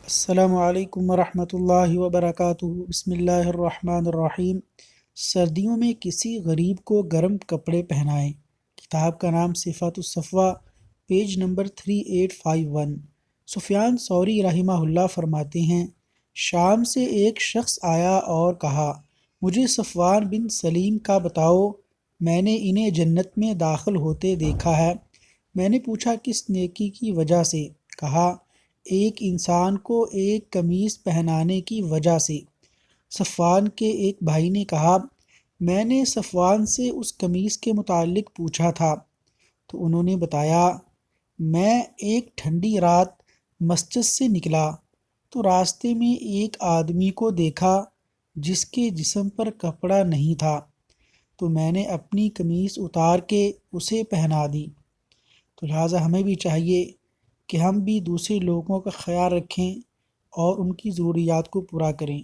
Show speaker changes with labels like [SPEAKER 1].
[SPEAKER 1] السلام علیکم ورحمۃ اللہ وبرکاتہ۔ بسم اللہ الرحمن الرحیم۔ سردیوں میں کسی غریب کو گرم کپڑے پہنائیں۔ کتاب کا نام صفات الصفوہ، پیج نمبر 3851۔ سفیان ثوری رحمہ اللہ فرماتے ہیں، شام سے ایک شخص آیا اور کہا، مجھے صفوان بن سلیم کا بتاؤ، میں نے انہیں جنت میں داخل ہوتے دیکھا ہے۔ میں نے پوچھا کس نیکی کی وجہ سے؟ کہا ایک انسان کو ایک قمیص پہنانے کی وجہ سے۔ صفوان کے ایک بھائی نے کہا، میں نے صفوان سے اس قمیص کے متعلق پوچھا تھا تو انہوں نے بتایا، میں ایک ٹھنڈی رات مسجد سے نکلا تو راستے میں ایک آدمی کو دیکھا جس کے جسم پر کپڑا نہیں تھا، تو میں نے اپنی قمیص اتار کے اسے پہنا دی۔ تو لہٰذا ہمیں بھی چاہیے کہ ہم بھی دوسرے لوگوں کا خیال رکھیں اور ان کی ضروریات کو پورا کریں۔